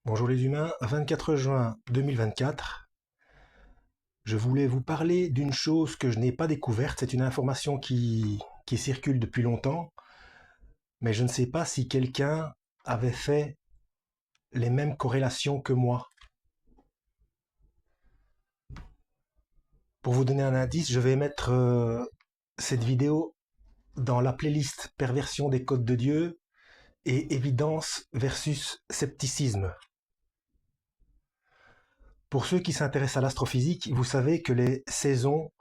Bonjour les humains, 24 juin 2024. Je voulais vous parler d'une chose que je n'ai pas découverte. C'est une information qui circule depuis longtemps, mais je ne sais pas si quelqu'un avait fait les mêmes corrélations que moi. Pour vous donner un indice, je vais mettre cette vidéo dans la playlist Perversion des codes de Dieu et évidence versus scepticisme. Pour ceux qui s'intéressent à l'astrophysique, vous savez que les saisons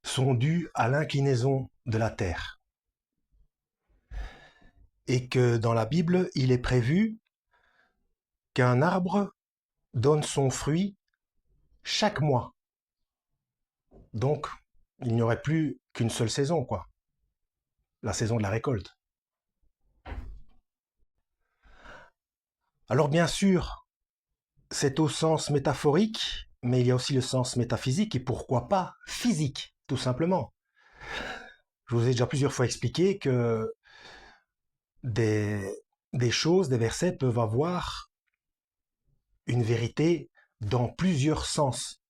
sont dues à l'inclinaison de la Terre. Et que dans la Bible, il est prévu qu'un arbre donne son fruit chaque mois. Donc, il n'y aurait plus qu'une seule saison, quoi. La saison de la récolte. Alors, bien sûr, c'est au sens métaphorique, mais il y a aussi le sens métaphysique et pourquoi pas physique, tout simplement. Je vous ai déjà plusieurs fois expliqué que des, des choses, des versets peuvent avoir une vérité dans plusieurs sens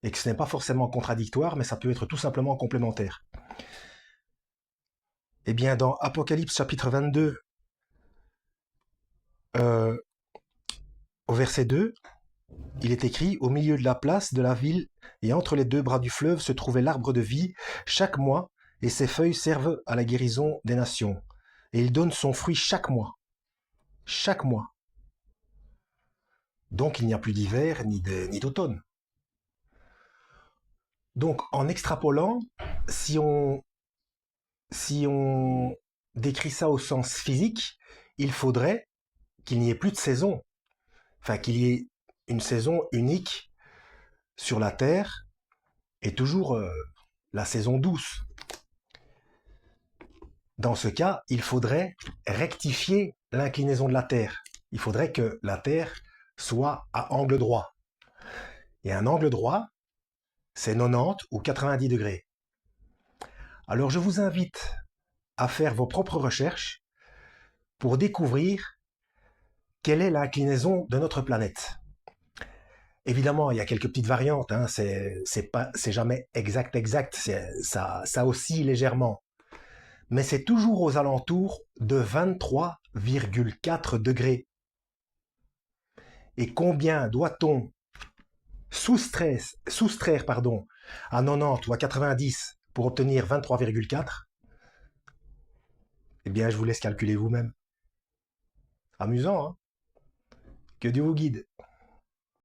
et que ce n'est pas forcément contradictoire, mais ça peut être tout simplement complémentaire. Eh bien, dans Apocalypse chapitre 22, euh, au verset 2, il est écrit: Au milieu de la place de la ville et entre les deux bras du fleuve se trouvait l'arbre de vie chaque mois, et ses feuilles servent à la guérison des nations. Et il donne son fruit chaque mois. Chaque mois. Donc il n'y a plus d'hiver ni d'automne. Donc en extrapolant, si on, si on décrit ça au sens physique, il faudrait qu'il n'y ait plus de saison. Enfin, qu'il y ait une saison unique sur la Terre et toujours la saison douce. Dans ce cas, il faudrait rectifier l'inclinaison de la Terre. Il faudrait que la Terre soit à angle droit. Et un angle droit, c'est 90 ou 90 degrés. Alors je vous invite à faire vos propres recherches pour découvrir quelle est l'inclinaison de notre planète. Évidemment, il y a quelques petites variantes, hein, c'est jamais exact, ça oscille légèrement. Mais c'est toujours aux alentours de 23,4 degrés. Et combien doit-on soustraire à 90 ou à 90 pour obtenir 23,4? Eh bien, je vous laisse calculer vous-même. Amusant, hein? Que Dieu vous guide.